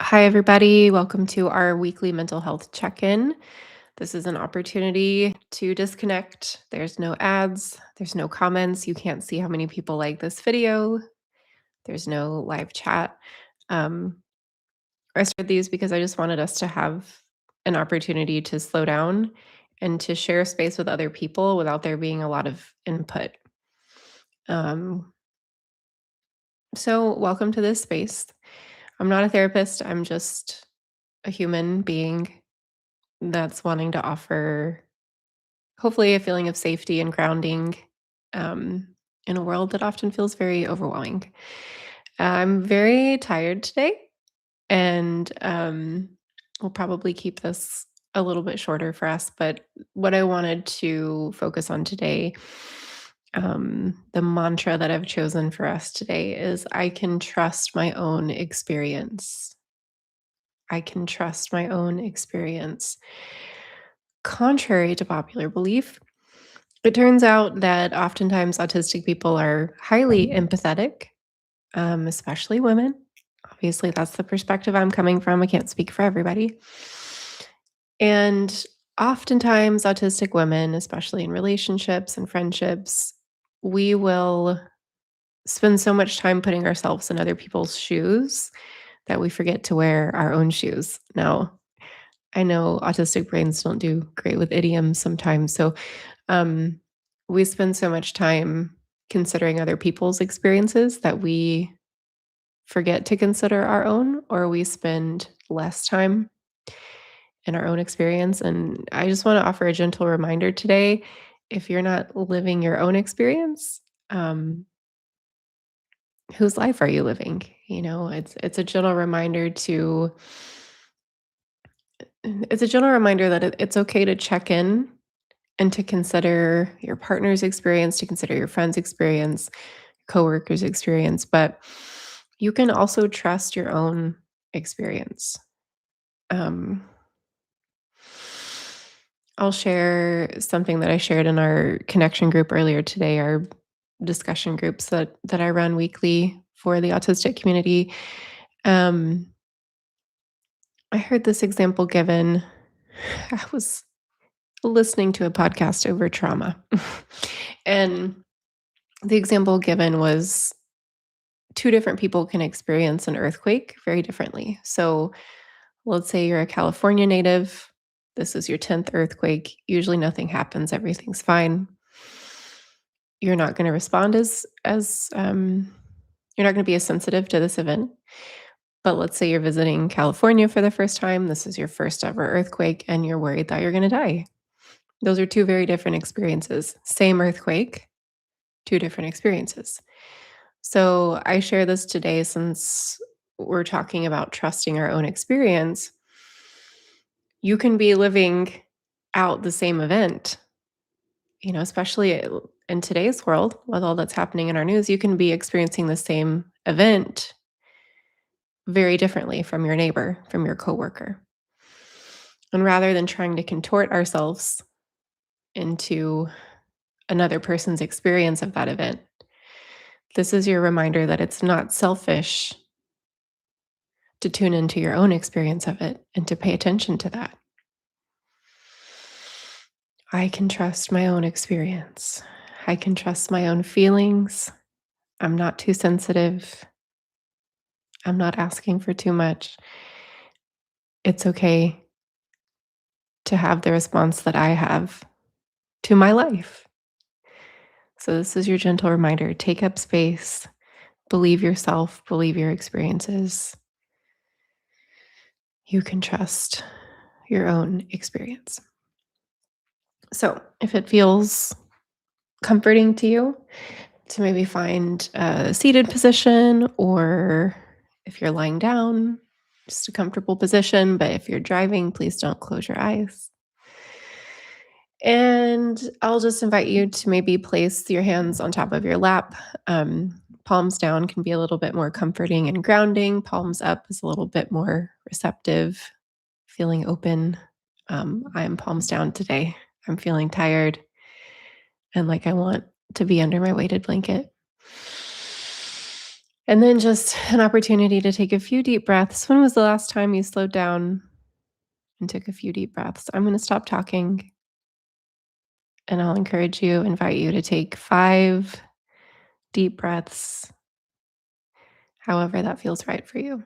Hi, everybody. Welcome to our weekly mental health check in. This is an opportunity to disconnect. There's no ads, there's no comments. You can't see how many people like this video, there's no live chat. Um, I started these because I just wanted us to have an opportunity to slow down and to share space with other people without there being a lot of input. Um, welcome to this space. I'm not a therapist, I'm just a human being that's wanting to offer hopefully a feeling of safety and grounding um, in a world that often feels very overwhelming. I'm very tired today, and we'll probably keep this a little bit shorter for us. But what I wanted to focus on today, the mantra that I've chosen for us today is I can trust my own experience. I can trust my own experience. Contrary to popular belief, it turns out that oftentimes autistic people are highly empathetic, especially women. Obviously, that's the perspective I'm coming from. I can't speak for everybody. And oftentimes, autistic women, especially in relationships and friendships, we will spend so much time putting ourselves in other people's shoes that we forget to wear our own shoes. Now, I know autistic brains don't do great with idioms sometimes. Um, we spend so much time considering other people's experiences that we forget to consider our own, or we spend less time in our own experience. And I just want to offer a gentle reminder today, if you're not living your own experience, um, whose life are you living? It's a gentle reminder to it's a gentle reminder that it's okay to check in and to consider your partner's experience, to consider your friend's experience, coworker's experience, but you can also trust your own experience. Um, I'll share something that I shared in our connection group earlier today, our discussion groups that I run weekly for the autistic community. Um, I heard this example given. I was listening to a podcast over trauma, and the example given was two different people can experience an earthquake very differently. So, let's say you're a California native. This is your 10th earthquake. Usually nothing happens, everything's fine. You're not going to respond as you're not going to be as sensitive to this event. But let's say you're visiting California for the first time. This is your first ever earthquake and you're worried that you're going to die. Those are two very different experiences. Same earthquake, two different experiences. So I share this today since we're talking about trusting our own experience. You can be living out the same event, especially in today's world with all that's happening in our news, you can be experiencing the same event very differently from your neighbor, from your coworker. And rather than trying to contort ourselves into another person's experience of that event, this is your reminder that it's not selfish to tune into your own experience of it and to pay attention to that. I can trust my own experience. I can trust my own feelings. I'm not too sensitive. I'm not asking for too much. It's okay to have the response that I have to my life. So, this is your gentle reminder, take up space, believe yourself, believe your experiences. You can trust your own experience. So, if it feels comforting to you to maybe find a seated position, or if you're lying down, just a comfortable position. But if you're driving, please don't close your eyes. And I'll just invite you to maybe place your hands on top of your lap. Palms down can be a little bit more comforting and grounding. Palms up is a little bit more receptive, feeling open. I'm palms down today. I'm feeling tired and like I want to be under my weighted blanket. And then just an opportunity to take a few deep breaths. When was the last time you slowed down and took a few deep breaths? I'm going to stop talking and I'll invite you to take 5 deep breaths, however that feels right for you.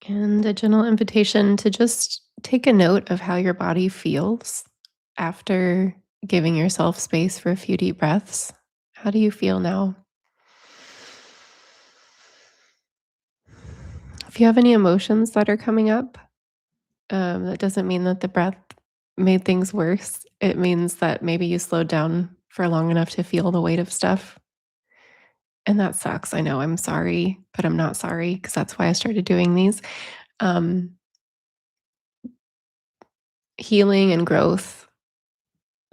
And a gentle invitation to just take a note of how your body feels after giving yourself space for a few deep breaths. How do you feel now? If you have any emotions that are coming up, that doesn't mean that the breath made things worse. It means that maybe you slowed down for long enough to feel the weight of stuff. And that sucks. I know I'm sorry, but I'm not sorry because that's why I started doing these. Um, Healing and growth,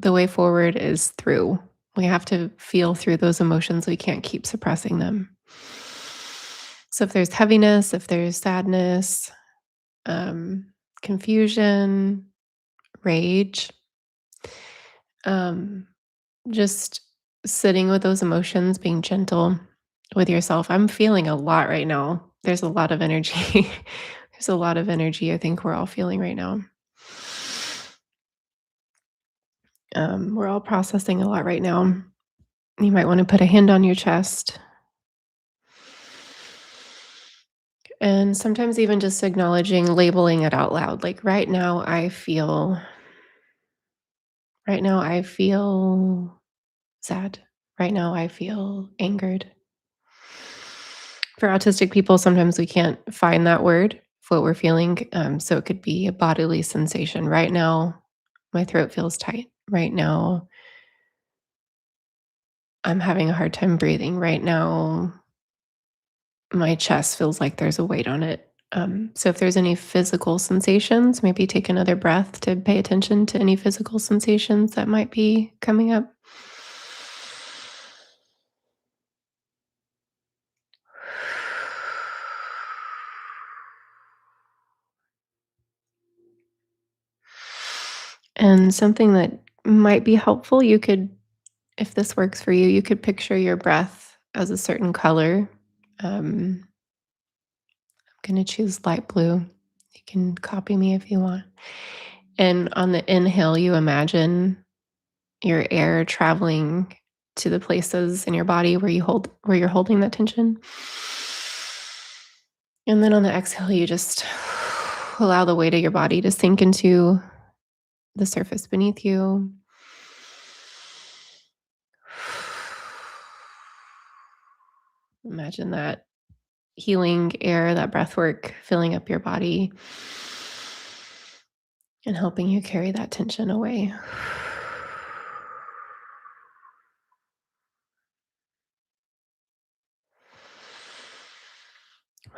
the way forward is through. We have to feel through those emotions. We can't keep suppressing them. So if there's heaviness, if there's sadness, um, confusion, rage, um, just sitting with those emotions, being gentle with yourself. I'm feeling a lot right now. There's a lot of energy. There's a lot of energy I think we're all feeling right now. We're all processing a lot right now. You might want to put a hand on your chest and sometimes even just acknowledging, labeling it out loud. Like right now, I feel sad. Right now, I feel angered. For autistic people, sometimes we can't find that word for what we're feeling. So it could be a bodily sensation. Right now, my throat feels tight. Right now, I'm having a hard time breathing. Right now, my chest feels like there's a weight on it. So if there's any physical sensations, maybe take another breath to pay attention to any physical sensations that might be coming up. And something that might be helpful, you could, if this works for you, you could picture your breath as a certain color. I'm going to choose light blue. You can copy me if you want. And on the inhale, you imagine your air traveling to the places in your body where you're holding that tension. And then on the exhale, you just allow the weight of your body to sink into the surface beneath you. Imagine that healing air, that breath work filling up your body and helping you carry that tension away.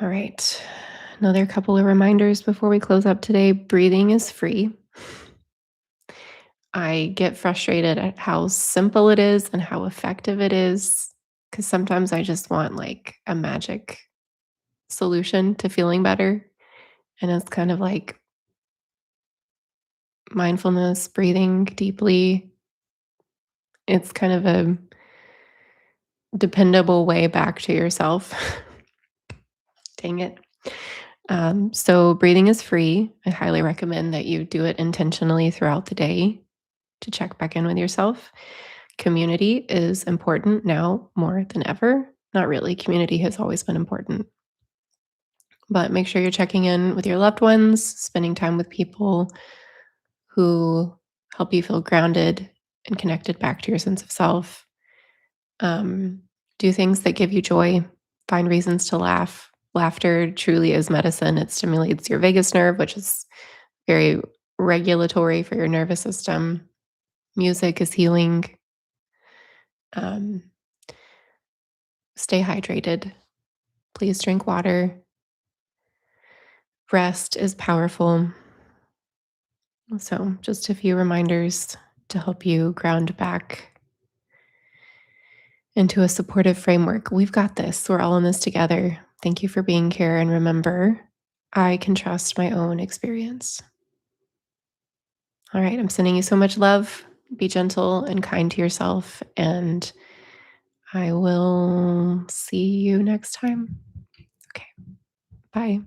All right. Another couple of reminders before we close up today. Breathing is free. I get frustrated at how simple it is and how effective it is because sometimes I just want like a magic solution to feeling better. And it's kind of like mindfulness, breathing deeply. It's kind of a dependable way back to yourself. Dang it. So, breathing is free. I highly recommend that you do it intentionally throughout the day to check back in with yourself. Community is important now more than ever. Not really. Community has always been important, but make sure you're checking in with your loved ones, spending time with people who help you feel grounded and connected back to your sense of self. Um, do things that give you joy, find reasons to laugh. Laughter truly is medicine. It stimulates your vagus nerve, which is very regulatory for your nervous system. Music is healing. Um, stay hydrated. Please drink water. Rest is powerful. So, just a few reminders to help you ground back into a supportive framework. We've got this. We're all in this together. Thank you for being here. And remember, I can trust my own experience. All right. I'm sending you so much love. Be gentle and kind to yourself. And I will see you next time. Okay. Bye.